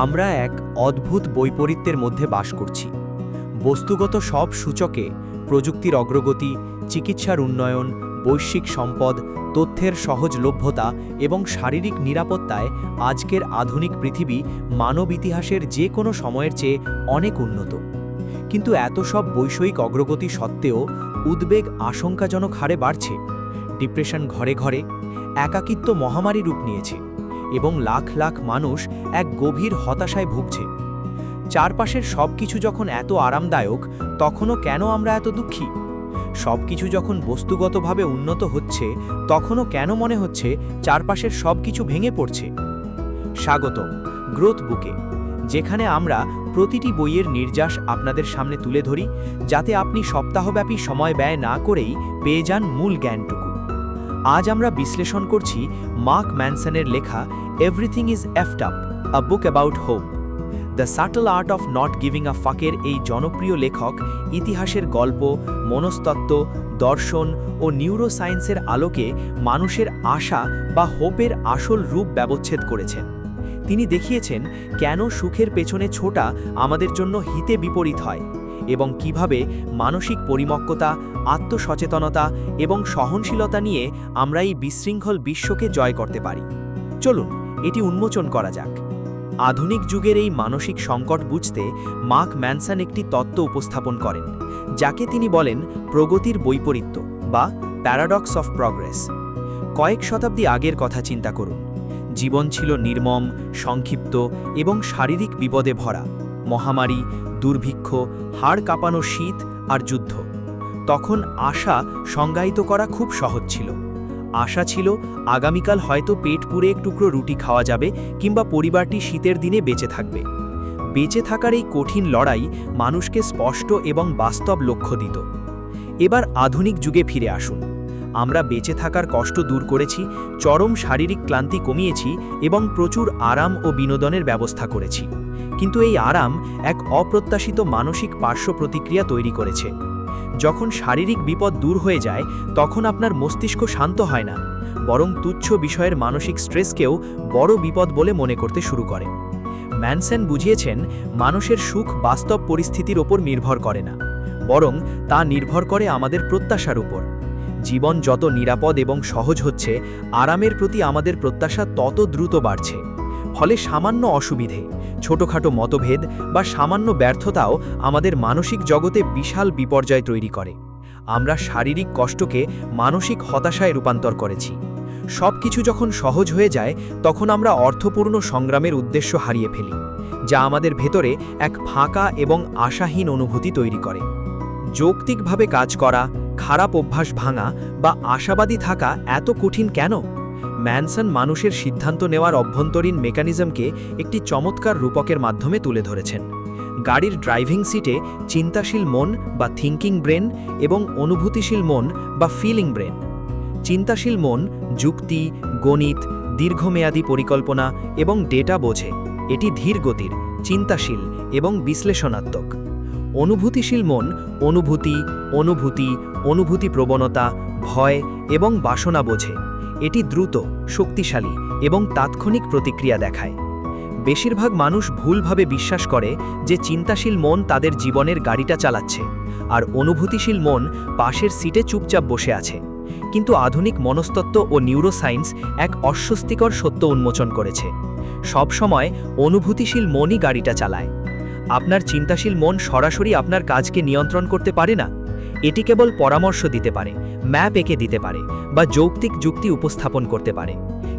আমরা এক অদ্ভুত বৈপরীত্যের মধ্যে বাস করছি। বস্তুগত সব সূচকে প্রযুক্তির অগ্রগতি, চিকিৎসার উন্নয়ন, বৈশ্বিক সম্পদ, তথ্যের সহজলভ্যতা এবং শারীরিক নিরাপত্তায় আজকের আধুনিক পৃথিবী মানব ইতিহাসের যে কোনো সময়ের চেয়ে অনেক উন্নত। কিন্তু এত সব বৈষয়িক অগ্রগতি সত্ত্বেও উদ্বেগ আশঙ্কাজনক হারে বাড়ছে। ডিপ্রেশন ঘরে ঘরে, একাকিত্ব মহামারী রূপ নিয়েছে এবং লাখ লাখ মানুষ এক গভীর হতাশায় ভুগছে। চারপাশের সব কিছু যখন এত আরামদায়ক, তখনও কেন আমরা এত দুঃখী? সব কিছু যখন বস্তুগতভাবে উন্নত হচ্ছে, তখনও কেন মনে হচ্ছে চারপাশের সব কিছু ভেঙে পড়ছে? স্বাগতম গ্রোথ বুকে, যেখানে আমরা প্রতিটি বইয়ের নির্যাস আপনাদের সামনে তুলে ধরি, যাতে আপনি সপ্তাহব্যাপী সময় ব্যয় না করেই পেয়ে যান মূল জ্ঞানটুকু। আজ আমরা বিশ্লেষণ করছি মার্ক ম্যানসনের লেখা everything is effed up, a book about hope. The subtle art of not giving a ফাকের এই জনপ্রিয় লেখক ইতিহাসের গল্প, মনস্তত্ত্ব, দর্শন ও নিউরোসায়েন্সের আলোকে মানুষের আশা বা হোপের আসল রূপ ব্যবচ্ছেদ করেছেন। তিনি দেখিয়েছেন কেন সুখের পেছনে ছোটা আমাদের জন্য হিতে বিপরীত হয়, এবং কিভাবে মানসিক পরিমক্কতা, আত্মসচেতনতা এবং সহনশীলতা নিয়ে আমরা এই বিশৃঙ্খল বিশ্বকে জয় করতে পারি। চলুন এটি উন্মোচন করা যাক। আধুনিক যুগের এই মানসিক সংকট বুঝতে মার্ক ম্যানসন একটি তত্ত্ব উপস্থাপন করেন, যাকে তিনি বলেন প্রগতির বৈপরীত্য বা প্যারাডক্স অফ প্রগ্রেস। কয়েক শতাব্দী আগের কথা চিন্তা করুন। জীবন ছিল নির্মম, সংক্ষিপ্ত এবং শারীরিক বিপদে ভরা। মহামারী, দুর্ভিক্ষ, হাড় কাঁপানো শীত আর যুদ্ধ। তখন আশা সংজ্ঞায়িত করা খুব সহজ ছিল। আশা ছিল আগামীকাল হয়তো পেট পুরে এক টুকরো রুটি খাওয়া যাবে, কিংবা পরিবারটি শীতের দিনে বেঁচে থাকবে। বেঁচে থাকার এই কঠিন লড়াই মানুষকে স্পষ্ট এবং বাস্তব লক্ষ্য দিত। এবার আধুনিক যুগে ফিরে আসুন। আমরা বেঁচে থাকার কষ্ট দূর করেছি, চরম শারীরিক ক্লান্তি কমিয়েছি এবং প্রচুর আরাম ও বিনোদনের ব্যবস্থা করেছি। কিন্তু এই আরাম এক অপ্রত্যাশিত মানসিক পার্শ্ব প্রতিক্রিয়া তৈরি করেছে। যখন শারীরিক বিপদ দূর হয়ে যায়, তখন আপনার মস্তিষ্ক শান্ত হয় না, বরং তুচ্ছ বিষয়ের মানসিক স্ট্রেসকেও বড় বিপদ বলে মনে করতে শুরু করে। ম্যানসন বুঝিয়েছেন, মানুষের সুখ বাস্তব পরিস্থিতির ওপর নির্ভর করে না, বরং তা নির্ভর করে আমাদের প্রত্যাশার উপর। জীবন যত নিরাপদ এবং সহজ হচ্ছে, আরামের প্রতি আমাদের প্রত্যাশা তত দ্রুত বাড়ছে। ফলে সামান্য অসুবিধে, ছোটখাটো মতভেদ বা সামান্য ব্যর্থতাও আমাদের মানসিক জগতে বিশাল বিপর্যয় তৈরি করে। আমরা শারীরিক কষ্টকে মানসিক হতাশায় রূপান্তর করেছি। সব কিছু যখন সহজ হয়ে যায়, তখন আমরা অর্থপূর্ণ সংগ্রামের উদ্দেশ্য হারিয়ে ফেলি, যা আমাদের ভেতরে এক ফাঁকা এবং আশাহীন অনুভূতি তৈরি করে। যৌক্তিকভাবে কাজ করা, খারাপ অভ্যাস ভাঙা বা আশাবাদী থাকা এত কঠিন কেন? ম্যানসন মানুষের সিদ্ধান্ত নেওয়ার অভ্যন্তরীণ মেকানিজমকে একটি চমৎকার রূপকের মাধ্যমে তুলে ধরেছেন। গাড়ির ড্রাইভিং সিটে চিন্তাশীল মন বা থিঙ্কিং ব্রেন এবং অনুভূতিশীল মন বা ফিলিং ব্রেন। চিন্তাশীল মন যুক্তি, গণিত, দীর্ঘমেয়াদী পরিকল্পনা এবং ডেটা বোঝে। এটি ধীর গতির, চিন্তাশীল এবং বিশ্লেষণাত্মক। অনুভূতিশীল মন অনুভূতি প্রবণতা, ভয় এবং বাসনা বোঝে। এটি দ্রুত, শক্তিশালী এবং তাৎক্ষণিক প্রতিক্রিয়া দেখায়। বেশিরভাগ মানুষ ভুলভাবে বিশ্বাস করে যে চিন্তাশীল মন তাদের জীবনের গাড়িটা চালাচ্ছে, আর অনুভূতিশীল মন পাশের সিটে চুপচাপ বসে আছে। কিন্তু আধুনিক মনস্তত্ত্ব ও নিউরোসায়েন্স এক অস্বস্তিকর সত্য উন্মোচন করেছে। সবসময় অনুভূতিশীল মনই গাড়িটা চালায়। আপনার চিন্তাশীল মন সরাসরি আপনার কাজকে নিয়ন্ত্রণ করতে পারে না। এটি কেবল পরামর্শ দিতে পারে, ম্যাপ এঁকে দিতে পারে বা যৌক্তিক যুক্তি উপস্থাপন করতে পারে।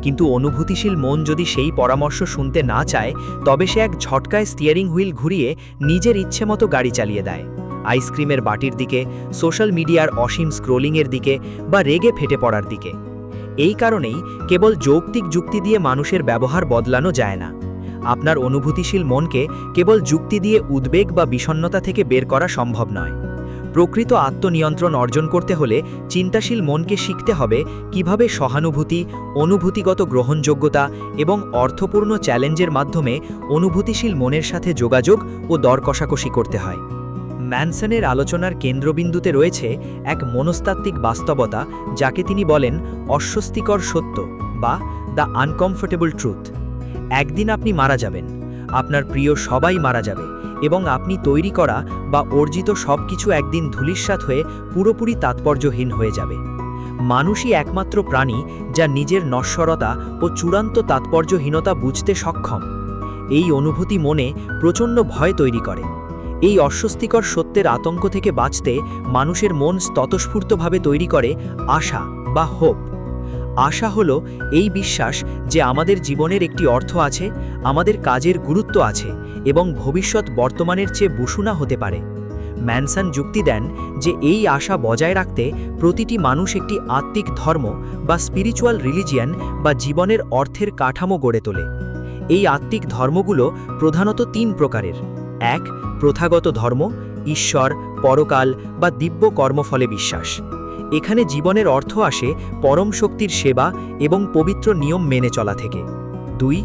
কিন্তু অনুভূতিশীল মন যদি সেই পরামর্শ শুনতে না চায়, তবে সে এক ঝটকায় স্টিয়ারিং হুইল ঘুরিয়ে নিজের ইচ্ছেমতো গাড়ি চালিয়ে দেয়। আইসক্রিমের বাটির দিকে, সোশ্যাল মিডিয়ার অসীম স্ক্রোলিংয়ের দিকে বা রেগে ফেটে পড়ার দিকে। এই কারণেই কেবল যৌক্তিক যুক্তি দিয়ে মানুষের ব্যবহার বদলানো যায় না। আপনার অনুভূতিশীল মনকে কেবল যুক্তি দিয়ে উদ্বেগ বা বিষণ্ণতা থেকে বের করা সম্ভব নয়। প্রকৃত আত্মনিয়ন্ত্রণ অর্জন করতে হলে চিন্তাশীল মনকে শিখতে হবে কিভাবে সহানুভূতি, অনুভূতিগত গ্রহণযোগ্যতা এবং অর্থপূর্ণ চ্যালেঞ্জের মাধ্যমে অনুভূতিশীল মনের সাথে যোগাযোগ ও দর কষাকষি করতে হয়। ম্যানসনের আলোচনার কেন্দ্রবিন্দুতে রয়েছে এক মনস্তাত্ত্বিক বাস্তবতা, যাকে তিনি বলেন অস্বস্তিকর সত্য বা দ্য আনকমফোর্টেবল ট্রুথ। একদিন আপনি মারা যাবেন, আপনার প্রিয় সবাই মারা যাবে এবং আপনি তৈরি করা বা অর্জিত সব কিছু একদিন ধূলিসাৎ হয়ে পুরোপুরি তাৎপর্যহীন হয়ে যাবে। মানুষই একমাত্র প্রাণী যা নিজের নশ্বরতা ও চূড়ান্ত তাৎপর্যহীনতা বুঝতে সক্ষম। এই অনুভূতি মনে প্রচণ্ড ভয় তৈরি করে। এই অস্বস্তিকর সত্যের আতঙ্ক থেকে বাঁচতে মানুষের মন স্বতঃস্ফূর্তভাবে তৈরি করে আশা বা হোপ। আশা হলো এই বিশ্বাস যে আমাদের জীবনের একটি অর্থ আছে, আমাদের কাজের গুরুত্ব আছে এবং ভবিষ্যৎ বর্তমানের চেয়ে বুসুনা হতে পারে। ম্যানসন যুক্তি দেন যে এই আশা বজায় রাখতে প্রতিটি মানুষ একটি আত্মিক ধর্ম বা স্পিরিচুয়াল রিলিজিয়ান বা জীবনের অর্থের কাঠামো গড়ে তোলে। এই আত্মিক ধর্মগুলো প্রধানত 3 প্রকারের। 1. প্রথাগত ধর্ম, ঈশ্বর, পরকাল বা দিব্য কর্মফলে বিশ্বাস। এখানে জীবনের অর্থ আসে পরম শক্তির সেবা এবং পবিত্র নিয়ম মেনে চলা থেকে। 2.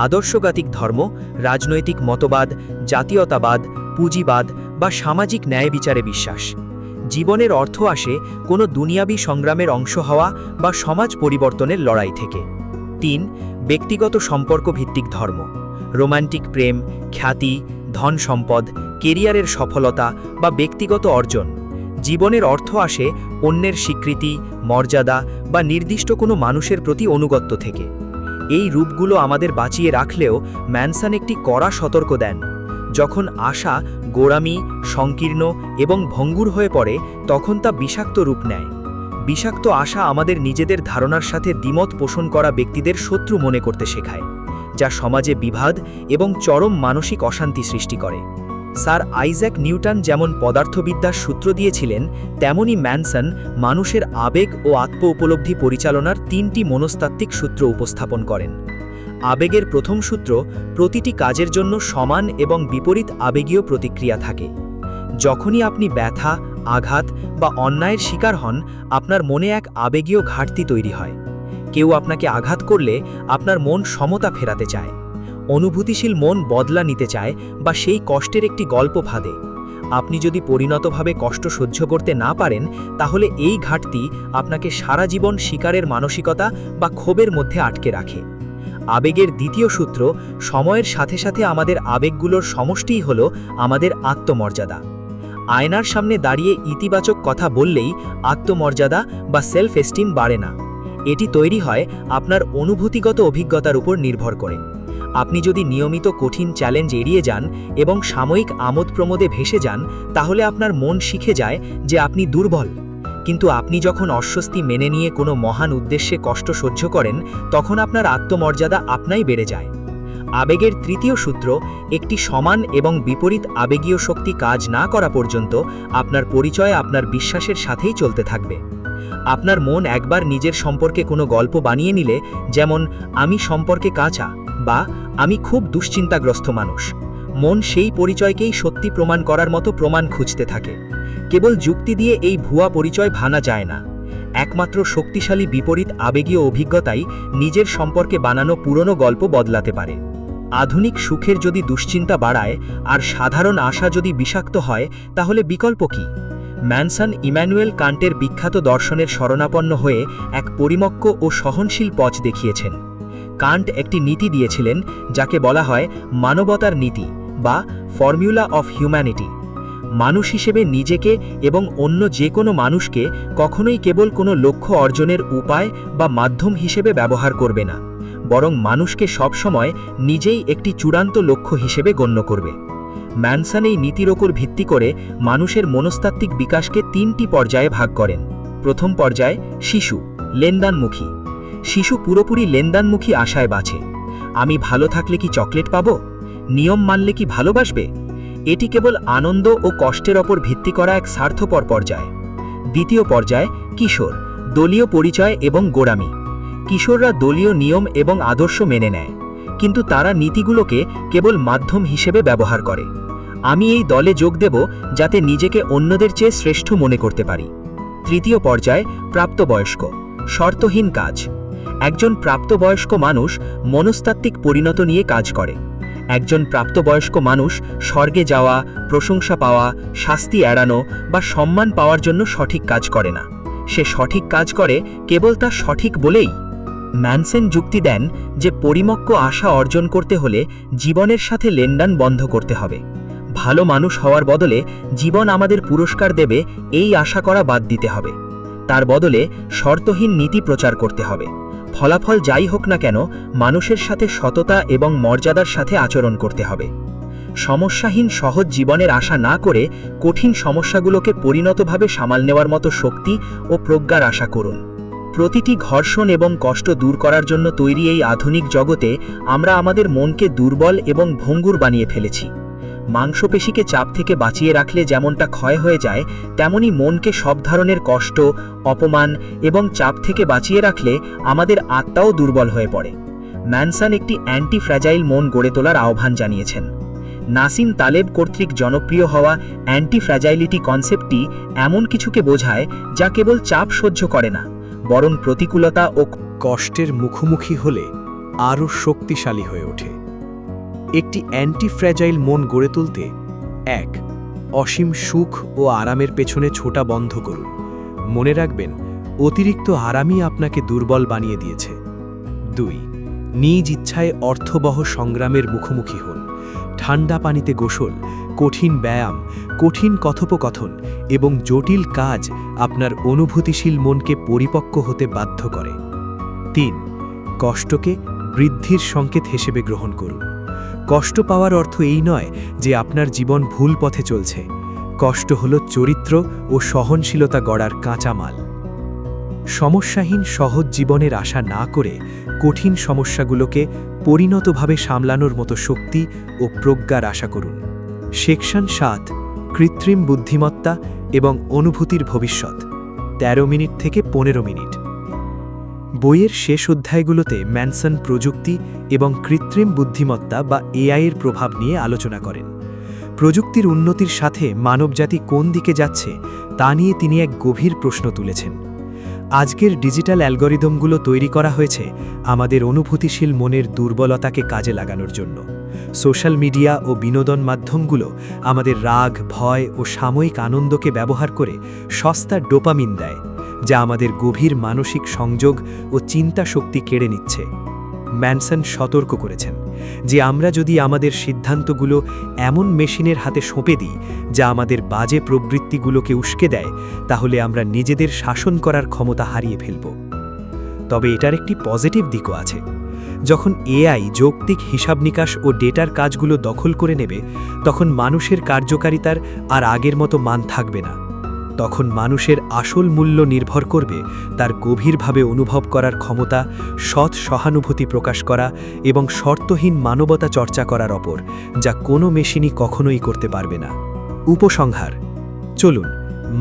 আদর্শগাতিক ধর্ম, রাজনৈতিক মতবাদ, জাতীয়তাবাদ, পুঁজিবাদ বা সামাজিক ন্যায় বিচারে বিশ্বাস। জীবনের অর্থ আসে কোনো দুনিয়াবী সংগ্রামের অংশ হওয়া বা সমাজ পরিবর্তনের লড়াই থেকে। 3. ব্যক্তিগত সম্পর্ক ভিত্তিক ধর্ম, রোমান্টিক প্রেম, খ্যাতি, ধন সম্পদ, কেরিয়ারের সফলতা বা ব্যক্তিগত অর্জন। জীবনের অর্থ আসে অন্যের স্বীকৃতি, মর্যাদা বা নির্দিষ্ট কোনো মানুষের প্রতি অনুগত্য থেকে। এই রূপগুলো আমাদের বাঁচিয়ে রাখলেও ম্যানসন একটি কড়া সতর্ক দেন। যখন আশা গোড়ামি, সংকীর্ণ এবং ভঙ্গুর হয়ে পড়ে তখন তা বিষাক্ত রূপ নেয়। বিষাক্ত আশা আমাদের নিজেদের ধারণার সাথে দ্বিমত পোষণ করা ব্যক্তিদের শত্রু মনে করতে শেখায়, যা সমাজে বিবাদ এবং চরম মানসিক অশান্তি সৃষ্টি করে। স্যার আইজ্যাক নিউটন যেমন পদার্থবিদ্যার সূত্র দিয়েছিলেন, তেমনি ম্যানসন মানুষের আবেগ ও আত্ম উপলব্ধি পরিচালনার 3টি মনস্তাত্ত্বিক সূত্র উপস্থাপন করেন। আবেগের প্রথম সূত্র, প্রতিটি কাজের জন্য সমান এবং বিপরীত আবেগীয় প্রতিক্রিয়া থাকে। যখনই আপনি ব্যথা, আঘাত বা অন্যায়ের শিকার হন, আপনার মনে এক আবেগীয় ঘাটতি তৈরি হয়। কেউ আপনাকে আঘাত করলে আপনার মন সমতা ফেরাতে চায়, অনুভূতিশীল মন বদলা নিতে চায় বা সেই কষ্টের একটি গল্প ফাঁদে। আপনি যদি পরিণতভাবে কষ্ট সহ্য করতে না পারেন, তাহলে এই ঘাটতি আপনাকে সারা জীবন শিকারের মানসিকতা বা ক্ষোভের মধ্যে আটকে রাখে। আবেগের দ্বিতীয় সূত্র, সময়ের সাথে সাথে আমাদের আবেগগুলোর সমষ্টিই হলো আমাদের আত্মমর্যাদা। আয়নার সামনে দাঁড়িয়ে ইতিবাচক কথা বললেই আত্মমর্যাদা বা সেলফ এস্টিম বাড়ে না। এটি তৈরি হয় আপনার অনুভূতিগত অভিজ্ঞতার উপর নির্ভর করে। আপনি যদি নিয়মিত কঠিন চ্যালেঞ্জ এড়িয়ে যান এবং সাময়িক আমোদ প্রমোদে ভেসে যান, তাহলে আপনার মন শিখে যায় যে আপনি দুর্বল। কিন্তু আপনি যখন অস্বস্তি মেনে নিয়ে কোনো মহান উদ্দেশ্যে কষ্ট সহ্য করেন, তখন আপনার আত্মমর্যাদা আপনাই বেড়ে যায়। আবেগের তৃতীয় সূত্র, একটি সমান এবং বিপরীত আবেগীয় শক্তি কাজ না করা পর্যন্ত আপনার পরিচয় আপনার বিশ্বাসের সাথেই চলতে থাকবে। আপনার মন একবার নিজের সম্পর্কে কোনো গল্প বানিয়ে নিলে, যেমন আমি সম্পর্কে কাঁচা বা আমি খুব দুশ্চিন্তাগ্রস্ত মানুষ, মন সেই পরিচয়কেই সত্যি প্রমাণ করার মতো প্রমাণ খুঁজতে থাকে। কেবল যুক্তি দিয়ে এই ভুয়া পরিচয় ভাঙা যায় না। একমাত্র শক্তিশালী বিপরীত আবেগীয় অভিজ্ঞতাই নিজের সম্পর্কে বানানো পুরনো গল্প বদলাতে পারে। আধুনিক সুখের যদি দুশ্চিন্তা বাড়ায় আর সাধারণ আশা যদি বিষাক্ত হয়, তাহলে বিকল্প কি? ম্যানসন ইম্যানুয়েল কান্টের বিখ্যাত দর্শনের শরণাপন্ন হয়ে এক পরিমক্ক ও সহনশীল পথ দেখিয়েছেন। কান্ট একটি নীতি দিয়েছিলেন যাকে বলা হয় মানবতার নীতি বা ফর্মুলা অফ হিউম্যানিটি। মানুষ হিসেবে নিজেকে এবং অন্য যে কোনো মানুষকে কখনোই কেবল কোনো লক্ষ্য অর্জনের উপায় বা মাধ্যম হিসেবে ব্যবহার করবে না, বরং মানুষকে সবসময় নিজেই একটি চূড়ান্ত লক্ষ্য হিসেবে গণ্য করবে। ম্যানসন এই নীতির ওপর ভিত্তি করে মানুষের মনস্তাত্ত্বিক বিকাশকে 3টি পর্যায়ে ভাগ করেন। প্রথম পর্যায়, শিশু, লেনদানমুখী। শিশু পুরোপুরি লেনদানমুখী আশায় বাঁচে। আমি ভালো থাকলে কি চকলেট পাবো? নিয়ম মানলে কি ভালোবাসবে? এটি কেবল আনন্দ ও কষ্টের ওপর ভিত্তি করা এক স্বার্থপর পর্যায়। দ্বিতীয় পর্যায়, কিশোর, দলীয় পরিচয় এবং গোড়ামি। কিশোররা দলীয় নিয়ম এবং আদর্শ মেনে নেয়, কিন্তু তারা নীতিগুলোকে কেবল মাধ্যম হিসেবে ব্যবহার করে। আমি এই দলে যোগ দেব যাতে নিজেকে অন্যদের চেয়ে শ্রেষ্ঠ মনে করতে পারি। তৃতীয় পর্যায়, প্রাপ্তবয়স্ক, শর্তহীন কাজ। একজন প্রাপ্তবয়স্ক মানুষ মনস্তাত্ত্বিক পরিণত নিয়ে কাজ করে। একজন প্রাপ্তবয়স্ক মানুষ স্বর্গে যাওয়া, প্রশংসা পাওয়া, শাস্তি এড়ানো বা সম্মান পাওয়ার জন্য সঠিক কাজ করে না। সে সঠিক কাজ করে কেবল তা সঠিক বলেই। ম্যানসন যুক্তি দেন যে পরিপক্ক আশা অর্জন করতে হলে জীবনের সাথে লেনদেন বন্ধ করতে হবে। ভালো মানুষ হওয়ার বদলে জীবন আমাদের পুরস্কার দেবে এই আশা করা বাদ দিতে হবে। তার বদলে শর্তহীন নীতি প্রচার করতে হবে। ফলাফল যাই হোক না কেন, মানুষের সাথে সততা এবং মর্যাদার সাথে আচরণ করতে হবে। সমস্যাহীন সহজ জীবনের আশা না করে কঠিন সমস্যাগুলোকে পরিণতভাবে সামাল নেওয়ার মতো শক্তি ও প্রজ্ঞার আশা করুন। প্রতিটি ঘর্ষণ এবং কষ্ট দূর করার জন্য তৈরি এই আধুনিক জগতে আমরা আমাদের মনকে দুর্বল এবং ভঙ্গুর বানিয়ে ফেলেছি। মাংসপেশিকে চাপ থেকে বাঁচিয়ে রাখলে যেমনটা ক্ষয় হয়ে যায়, তেমনি মনকে সব ধরনের কষ্ট, অপমান এবং চাপ থেকে বাঁচিয়ে রাখলে আমাদের আত্মাও দুর্বল হয়ে পড়ে। ম্যানসন একটি অ্যান্টি ফ্র্যাজাইল মন গড়ে তোলার আহ্বান জানিয়েছেন। নাসিম তালেব কর্তৃক জনপ্রিয় হওয়া অ্যান্টি ফ্র্যাজাইলিটি কনসেপ্টটি এমন কিছুকে বোঝায় যা কেবল চাপ সহ্য করে না, বরং প্রতিকূলতা ও কষ্টের মুখোমুখি হলে আরও শক্তিশালী হয়ে ওঠে। একটি অ্যান্টি ফ্র্যাজাইল মন গড়ে তুলতে ১. অসীম সুখ ও আরামের পেছনে ছোটা বন্ধ করুন। মনে রাখবেন, অতিরিক্ত আরামই আপনাকে দুর্বল বানিয়ে দিয়েছে। ২. নিজ ইচ্ছায় অর্থবহ সংগ্রামের মুখোমুখি হন। ঠান্ডা পানিতে গোসল, কঠিন ব্যায়াম, কঠিন কথোপকথন এবং জটিল কাজ আপনার অনুভূতিশীল মনকে পরিপক্ক হতে বাধ্য করে। ৩. কষ্টকে বৃদ্ধির সংকেত হিসেবে গ্রহণ করুন। কষ্ট পাওয়ার অর্থ এই নয় যে আপনার জীবন ভুল পথে চলছে। কষ্ট হল চরিত্র ও সহনশীলতা গড়ার কাঁচামাল। সমস্যাহীন সহজ জীবনের আশা না করে কঠিন সমস্যাগুলোকে পরিণতভাবে সামলানোর মতো শক্তি ও প্রজ্ঞার আশা করুন। সেকশন ৭, কৃত্রিম বুদ্ধিমত্তা এবং অনুভূতির ভবিষ্যৎ, ১৩ মিনিট থেকে ১৫ মিনিট। বইয়ের শেষ অধ্যায়গুলোতে ম্যানসন প্রযুক্তি এবং কৃত্রিম বুদ্ধিমত্তা বা এআইয়ের প্রভাব নিয়ে আলোচনা করেন। প্রযুক্তির উন্নতির সাথে মানবজাতি কোন দিকে যাচ্ছে তা নিয়ে তিনি এক গভীর প্রশ্ন তুলেছেন। আজকের ডিজিটাল অ্যালগরিদমগুলো তৈরি করা হয়েছে আমাদের অনুভূতিশীল মনের দুর্বলতাকে কাজে লাগানোর জন্য। সোশ্যাল মিডিয়া ও বিনোদন মাধ্যমগুলো আমাদের রাগ, ভয় ও সাময়িক আনন্দকে ব্যবহার করে সস্তা ডোপামিন দেয়, যা আমাদের গভীর মানসিক সংযোগ ও চিন্তা শক্তি কেড়ে নিচ্ছে। ম্যানসন সতর্ক করেছেন যে আমরা যদি আমাদের সিদ্ধান্তগুলো এমন মেশিনের হাতে সঁপে দিই যা আমাদের বাজে প্রবৃত্তিগুলোকে উস্কে দেয়, তাহলে আমরা নিজেদের শাসন করার ক্ষমতা হারিয়ে ফেলব। তবে এটার একটি পজিটিভ দিকও আছে। যখন এআই যৌক্তিক হিসাব নিকাশ ও ডেটার কাজগুলো দখল করে নেবে, তখন মানুষের কার্যকারিতার আর আগের মতো মান থাকবে না। তখন মানুষের আসল মূল্য নির্ভর করবে তার গভীরভাবে অনুভব করার ক্ষমতা, সৎ সহানুভূতি প্রকাশ করা এবং শর্তহীন মানবতা চর্চা করার ওপর, যা কোনো মেশিনই কখনোই করতে পারবে না। উপসংহার: চলুন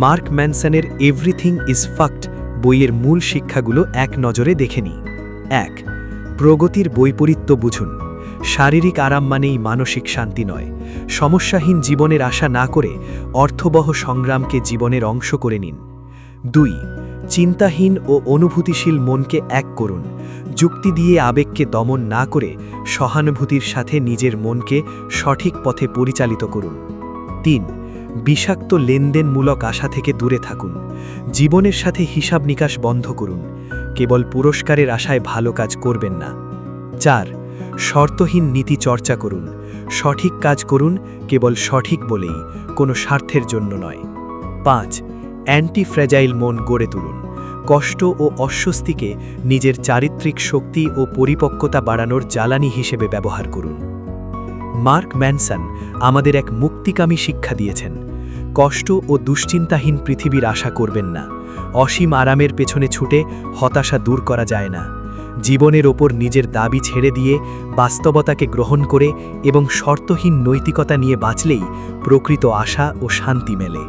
মার্ক ম্যানসনের এভরিথিং ইজ ফাক্ট বইয়ের মূল শিক্ষাগুলো এক নজরে দেখে নিই। ১. প্রগতির বৈপরীত্য বুঝুন। শারীরিক আরাম মানেই মানসিক শান্তি নয়। সমস্যাহীন জীবনের আশা না করে অর্থবহ সংগ্রামকে জীবনের অংশ করে নিন। ২. চিন্তাহীন ও অনুভূতিশীল মনকে এক করুন। যুক্তি দিয়ে আবেগকে দমন না করে সহানুভূতির সাথে নিজের মনকে সঠিক পথে পরিচালিত করুন। ৩. বিষাক্ত লেনদেনমূলক আশা থেকে দূরে থাকুন। জীবনের সাথে হিসাব নিকাশ বন্ধ করুন। কেবল পুরস্কারের আশায় ভালো কাজ করবেন না। ৪. শর্তহীন নীতি চর্চা করুন। সঠিক কাজ করুন কেবল সঠিক বলেই, কোনো স্বার্থের জন্য নয়। ৫. অ্যান্টি ফ্র্যাজাইল মন গড়ে তুলুন। কষ্ট ও অস্বস্তিকে নিজের চারিত্রিক শক্তি ও পরিপক্কতা বাড়ানোর জ্বালানি হিসেবে ব্যবহার করুন। মার্ক ম্যানসন আমাদের এক মুক্তিকামী শিক্ষা দিয়েছেন। কষ্ট ও দুশ্চিন্তাহীন পৃথিবীর আশা করবেন না। অসীম আরামের পেছনে ছুটে হতাশা দূর করা যায় না। জীবনের ওপর নিজের দাবি ছেড়ে দিয়ে বাস্তবতাকে গ্রহণ করে এবং শর্তহীন নৈতিকতা নিয়ে বাঁচলেই প্রকৃত আশা ও শান্তি মেলে।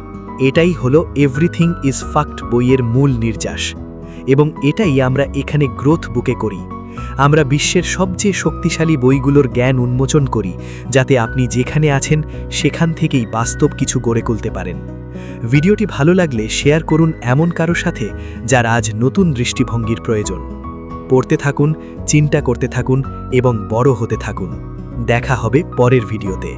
এটাই হলো এভরিথিং ইজ ফাক্ট বইয়ের মূল নির্যাস, এবং এটাই আমরা এখানে গ্রোথ বুকে করি। আমরা বিশ্বের সবচেয়ে শক্তিশালী বইগুলোর জ্ঞান উন্মোচন করি, যাতে আপনি যেখানে আছেন সেখান থেকেই বাস্তব কিছু গড়ে তুলতে পারেন। ভিডিওটি ভালো লাগলে শেয়ার করুন এমন কারো সাথে যার আজ নতুন দৃষ্টিভঙ্গির প্রয়োজন। পড়তে থাকুন, চিন্তা করতে থাকুন এবং বড় হতে থাকুন। দেখা হবে পরের ভিডিওতে।